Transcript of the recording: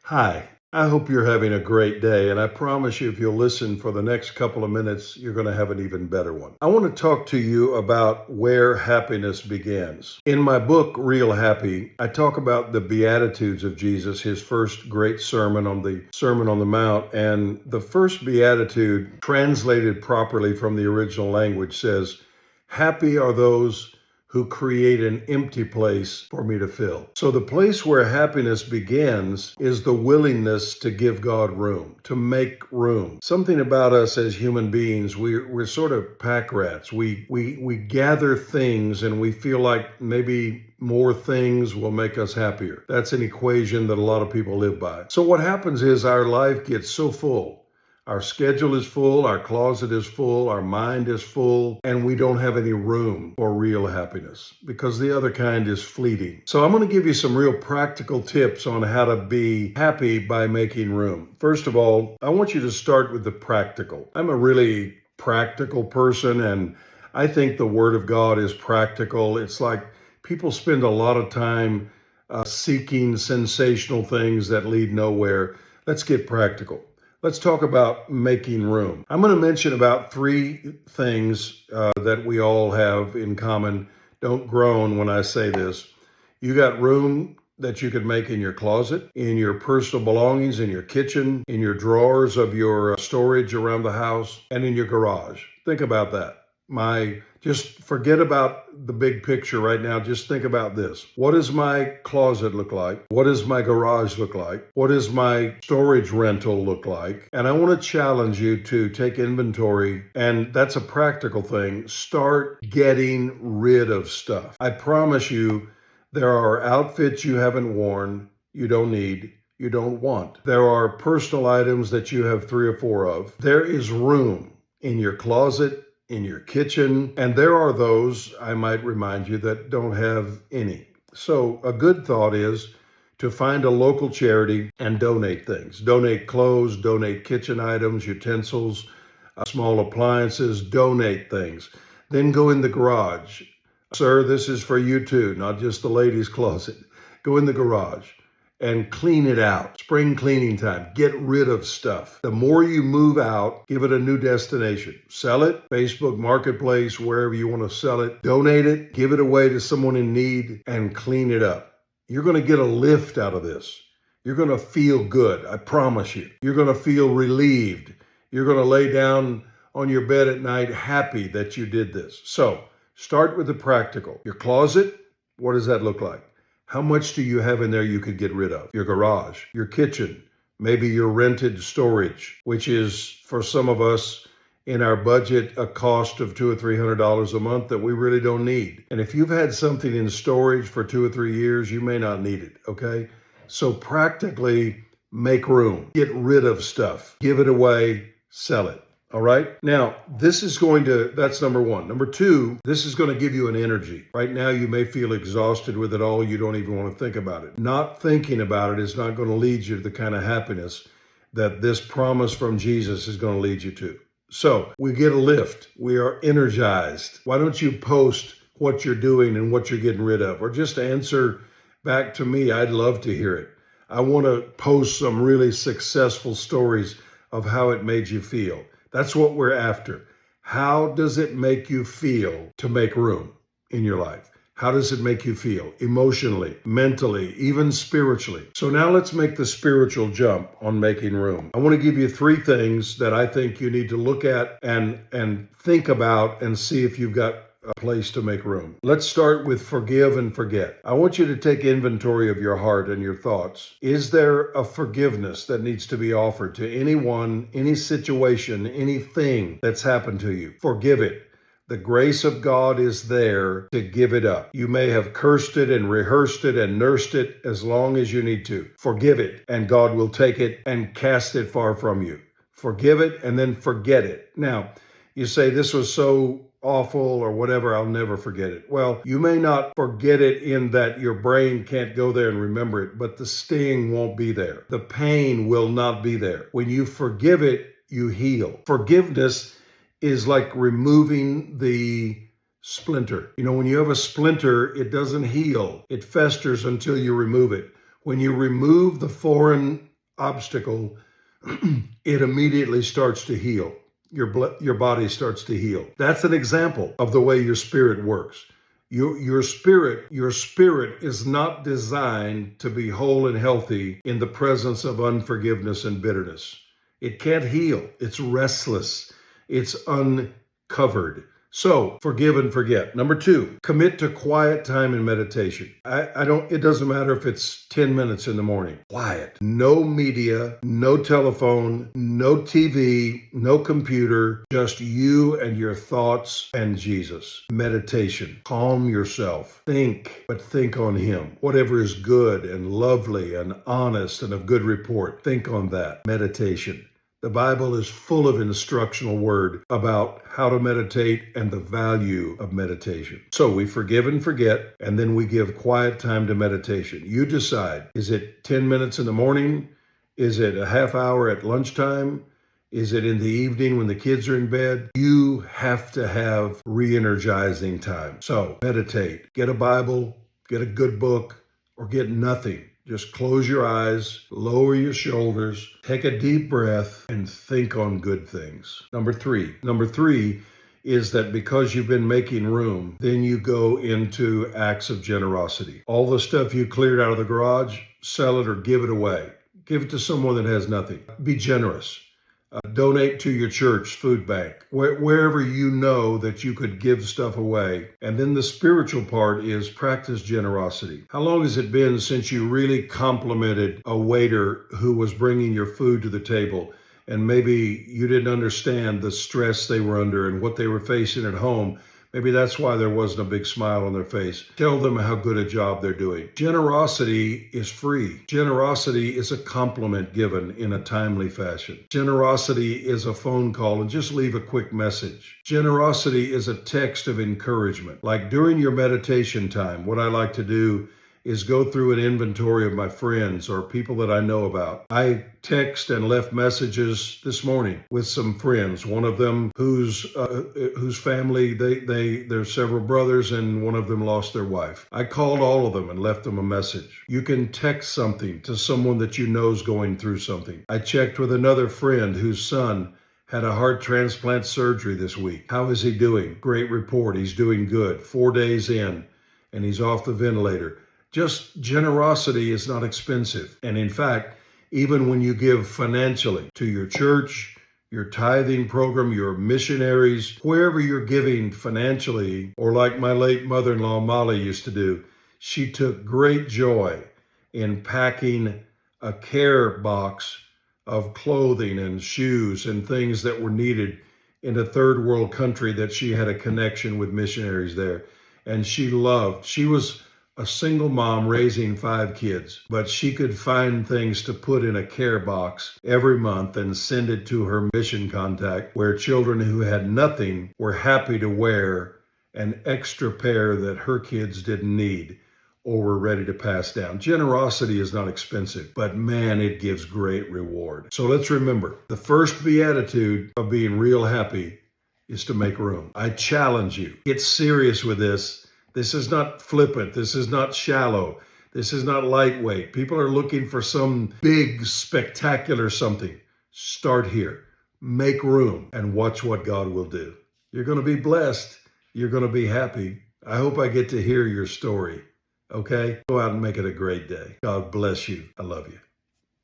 Hi, I hope you're having a great day, and I promise you, if you'll listen for the next couple of minutes, you're going to have an even better one. I want to talk to you about where happiness begins. In my book, Real Happy, I talk about the beatitudes of Jesus, his first great sermon on the Sermon on the Mount, and the first beatitude, translated properly from the original language, says, "Happy are those who create an empty place for me to fill." So the place where happiness begins is the willingness to give God room, to make room. Something about us as human beings, we're sort of pack rats. We gather things and we feel like maybe more things will make us happier. That's an equation that a lot of people live by. So what happens is our life gets so full. Our schedule is full, our closet is full, our mind is full, and we don't have any room for real happiness because the other kind is fleeting. So I'm going to give you some real practical tips on how to be happy by making room. First of all, I want you to start with the practical. I'm a really practical person, and I think the Word of God is practical. It's like people spend a lot of time seeking sensational things that lead nowhere. Let's get practical. Let's talk about making room. I'm going to mention about three things that we all have in common. Don't groan when I say this. You got room that you could make in your closet, in your personal belongings, in your kitchen, in your drawers of your storage around the house, and in your garage. Think about that. Just forget about the big picture right now. Just think about this. What does my closet look like? What does my garage look like? What does my storage rental look like? And I want to challenge you to take inventory, and that's a practical thing. Start getting rid of stuff. I promise you, there are outfits you haven't worn, you don't need, you don't want. There are personal items that you have three or four of. There is room in your closet, in your kitchen, and there are those, I might remind you, that don't have any. So a good thought is to find a local charity and donate things. Donate clothes, donate kitchen items, utensils, small appliances, donate things. Then go in the garage. Sir, this is for you too, not just the ladies' closet. Go in the garage and clean it out. Spring cleaning time. Get rid of stuff. The more you move out, give it a new destination. Sell it, Facebook Marketplace, wherever you want to sell it. Donate it, give it away to someone in need, and clean it up. You're going to get a lift out of this. You're going to feel good, I promise you. You're going to feel relieved. You're going to lay down on your bed at night happy that you did this. So start with the practical. Your closet, what does that look like? How much do you have in there you could get rid of? Your garage, your kitchen, maybe your rented storage, which is for some of us in our budget a cost of $200 or $300 a month that we really don't need. And if you've had something in storage for 2 or 3 years, you may not need it, okay? So practically make room, get rid of stuff, give it away, sell it. All right. Now, that's number one. Number two, this is going to give you an energy. Right now, you may feel exhausted with it all. You don't even want to think about it. Not thinking about it is not going to lead you to the kind of happiness that this promise from Jesus is going to lead you to. So we get a lift. We are energized. Why don't you post what you're doing and what you're getting rid of, or just answer back to me? I'd love to hear it. I want to post some really successful stories of how it made you feel. That's what we're after. How does it make you feel to make room in your life? How does it make you feel emotionally, mentally, even spiritually? So now let's make the spiritual jump on making room. I want to give you three things that I think you need to look at and think about and see if you've got a place to make room. Let's start with forgive and forget. I want you to take inventory of your heart and your thoughts. Is there a forgiveness that needs to be offered to anyone, any situation, anything that's happened to you? Forgive it. The grace of God is there to give it up. You may have cursed it and rehearsed it and nursed it as long as you need to. Forgive it, and God will take it and cast it far from you. Forgive it and then forget it. Now, you say, this was so awful or whatever, I'll never forget it. Well, you may not forget it in that your brain can't go there and remember it, but the sting won't be there. The pain will not be there. When you forgive it, you heal. Forgiveness is like removing the splinter. You know, when you have a splinter, it doesn't heal. It festers until you remove it. When you remove the foreign obstacle, it immediately starts to heal. Your body starts to heal. That's an example of the way your spirit works. Your spirit is not designed to be whole and healthy in the presence of unforgiveness and bitterness. It can't heal. It's restless. It's uncovered. So forgive and forget. Number two, commit to quiet time and meditation. It doesn't matter if it's 10 minutes in the morning. Quiet. No media, no telephone, no TV, no computer, just you and your thoughts and Jesus. Meditation. Calm yourself. Think, but think on Him. Whatever is good and lovely and honest and of good report, think on that. Meditation. The Bible is full of instructional word about how to meditate and the value of meditation. So we forgive and forget, and then we give quiet time to meditation. You decide. Is it 10 minutes in the morning? Is it a half hour at lunchtime? Is it in the evening when the kids are in bed? You have to have re-energizing time. So meditate. Get a Bible, get a good book, or get nothing. Just close your eyes, lower your shoulders, take a deep breath, and think on good things. Number three is that because you've been making room, then you go into acts of generosity. All the stuff you cleared out of the garage, sell it or give it away. Give it to someone that has nothing. Be generous. Donate to your church food bank, wherever you know that you could give stuff away. And then the spiritual part is practice generosity. How long has it been since you really complimented a waiter who was bringing your food to the table? And maybe you didn't understand the stress they were under and what they were facing at home. Maybe that's why there wasn't a big smile on their face. Tell them how good a job they're doing. Generosity is free. Generosity is a compliment given in a timely fashion. Generosity is a phone call and just leave a quick message. Generosity is a text of encouragement. Like during your meditation time, what I like to do is go through an inventory of my friends or people that I know about. I text and left messages this morning with some friends. One of them whose family, there's several brothers and one of them lost their wife. I called all of them and left them a message. You can text something to someone that you know is going through something. I checked with another friend whose son had a heart transplant surgery this week. How is he doing? Great report. He's doing good. 4 days in and he's off the ventilator. Just generosity is not expensive. And in fact, even when you give financially to your church, your tithing program, your missionaries, wherever you're giving financially, or like my late mother-in-law Molly used to do, she took great joy in packing a care box of clothing and shoes and things that were needed in a third world country that she had a connection with missionaries there. And she was a single mom raising 5 kids, but she could find things to put in a care box every month and send it to her mission contact where children who had nothing were happy to wear an extra pair that her kids didn't need or were ready to pass down. Generosity is not expensive, but man, it gives great reward. So let's remember, the first beatitude of being real happy is to make room. I challenge you, get serious with this. This is not flippant. This is not shallow. This is not lightweight. People are looking for some big, spectacular something. Start here. Make room and watch what God will do. You're going to be blessed. You're going to be happy. I hope I get to hear your story. Okay? Go out and make it a great day. God bless you. I love you.